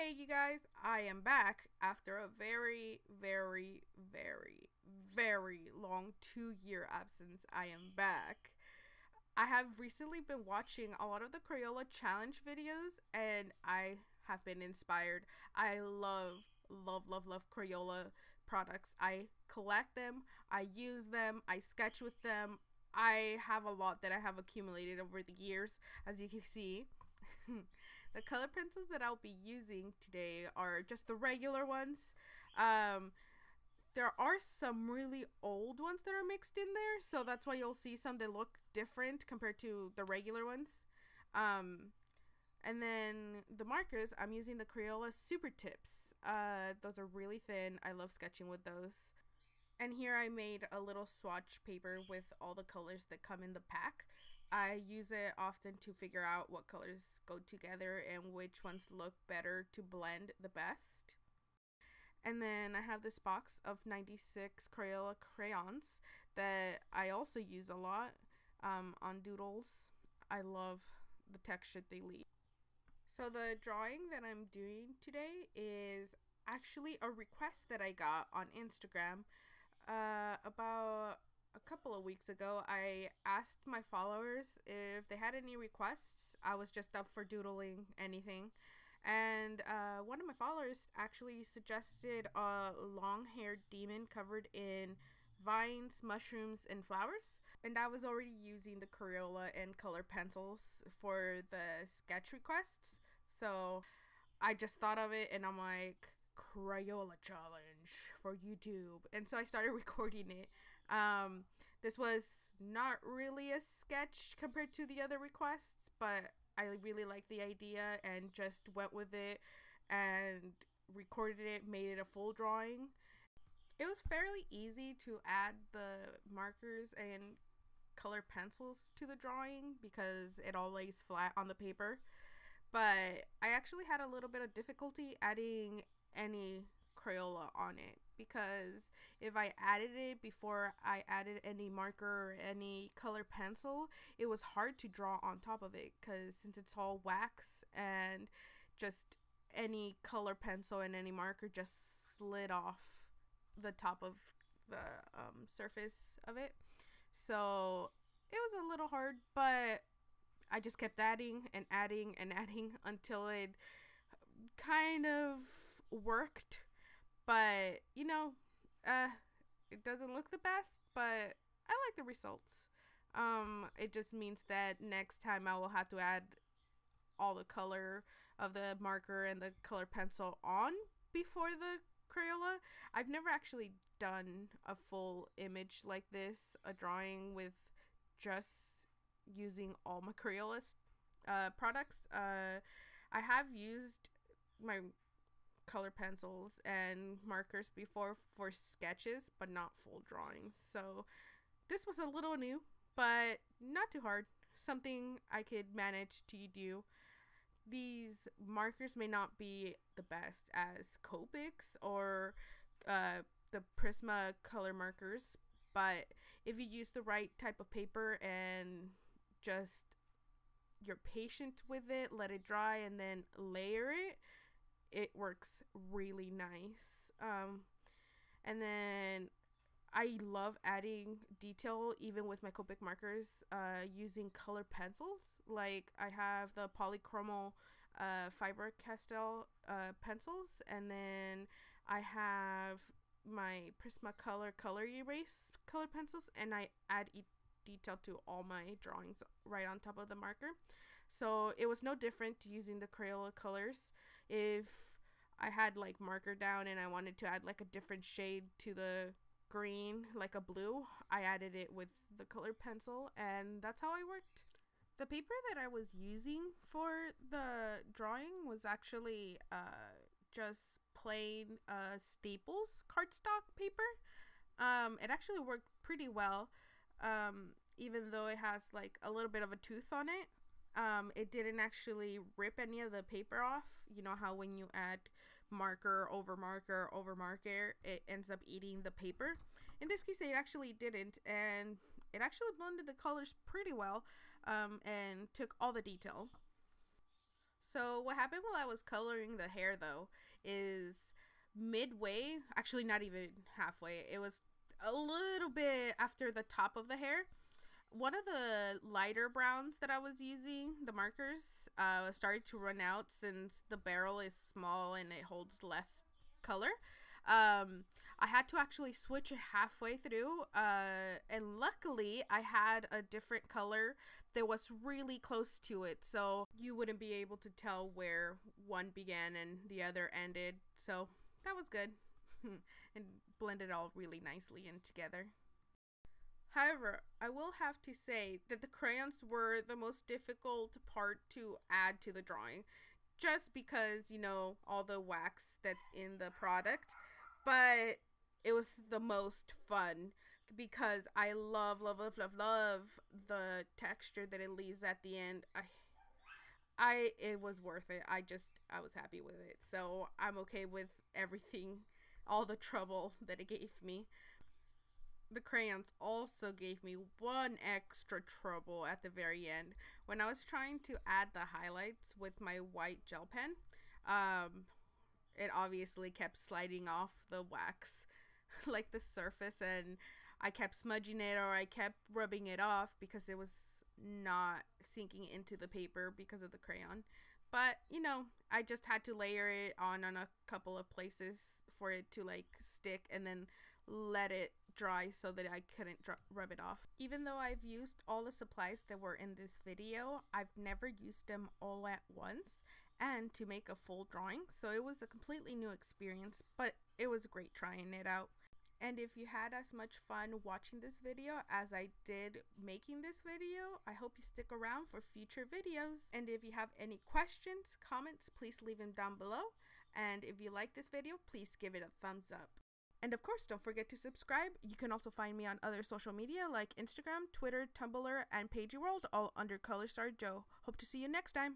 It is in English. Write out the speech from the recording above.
Hey you guys, I am back after a very long 2-year absence. I am back. I have recently been watching a lot of the Crayola challenge videos and I have been inspired. I love Crayola products. I collect them, I use them, I sketch with them. I have a lot that I have accumulated over the years, as you can see. The color pencils that I'll be using today are just the regular ones. Um, there are some really old ones that are mixed in there, so that's why you'll see some that look different compared to the regular ones. Um, and then the markers, I'm using the Crayola Super Tips. Those are really thin. I love sketching with those. And here I made a little swatch paper with all the colors that come in the pack. I use it often to figure out what colors go together and which ones look better to blend the best. And then I have this box of 96 Crayola crayons that I also use a lot on doodles. I love the texture they leave. So the drawing that I'm doing today is actually a request that I got on Instagram. About a couple of weeks ago, I asked my followers if they had any requests. I was just up for doodling anything. And one of my followers actually suggested a long-haired demon covered in vines, mushrooms, and flowers. And I was already using the Crayola and color pencils for the sketch requests. So I just thought of it and I'm like, Crayola challenge for YouTube, and so I started recording it. This was not really a sketch compared to the other requests, but I really liked the idea and just went with it and recorded it, made it a full drawing. It was fairly easy to add the markers and color pencils to the drawing because it all lays flat on the paper, but I actually had a little bit of difficulty adding any Crayola on it because if I added it before I added any marker or any color pencil, it was hard to draw on top of it because since it's all wax and just any color pencil and any marker just slid off the top of the surface of it. So it was a little hard, but I just kept adding and adding and adding until it kind of worked. But you know, it doesn't look the best, but I like the results. It just means that next time I will have to add all the color of the marker and the color pencil on before the Crayola. I've never actually done a full image like this, a drawing with just using all my Crayola products. I have used my color pencils and markers before for sketches, but not full drawings. So this was a little new, but not too hard. Something I could manage to do. These markers may not be the best as Copics or the Prisma color markers, but if you use the right type of paper and just you're patient with it, let it dry, and then layer it, it works really nice. And then I love adding detail even with my Copic markers using color pencils. Like I have the Polychromo Faber-Castell pencils, and then I have my Prismacolor Color Erase color pencils, and I add detail to all my drawings right on top of the marker. So it was no different using the Crayola colors. If I had like marker down and I wanted to add like a different shade to the green, like a blue, I added it with the color pencil, and that's how I worked. The paper that I was using for the drawing was actually just plain Staples cardstock paper. It actually worked pretty well. Even though it has like a little bit of a tooth on it, it didn't actually rip any of the paper off. You know how when you add marker over marker over marker, it ends up eating the paper. In this case, it actually didn't, and it actually blended the colors pretty well and took all the detail. So what happened while I was coloring the hair though is midway, actually not even halfway, it was a little bit after the top of the hair. One of the lighter browns that I was using, the markers, started to run out since the barrel is small and it holds less color. I had to actually switch it halfway through, and luckily I had a different color that was really close to it, so you wouldn't be able to tell where one began and the other ended, so that was good. And blended all really nicely in together. However, I will have to say that the crayons were the most difficult part to add to the drawing, just because, you know, all the wax that's in the product, but it was the most fun because I love the texture that it leaves at the end. It was worth it. I was happy with it. So I'm okay with everything, all the trouble that it gave me. The crayons also gave me one extra trouble at the very end. When I was trying to add the highlights with my white gel pen, it obviously kept sliding off the wax, like the surface, and I kept smudging it or I kept rubbing it off because it was not sinking into the paper because of the crayon. But, you know, I just had to layer it on a couple of places for it to like stick and then let it dry so that I couldn't rub it off. Even though I've used all the supplies that were in this video, I've never used them all at once and to make a full drawing, so it was a completely new experience, but it was great trying it out. And if you had as much fun watching this video as I did making this video, I hope you stick around for future videos. And if you have any questions, comments, please leave them down below. And if you like this video, please give it a thumbs up. And of course, don't forget to subscribe. You can also find me on other social media like Instagram, Twitter, Tumblr, and Pagey World, all under Color Star Joe. Hope to see you next time.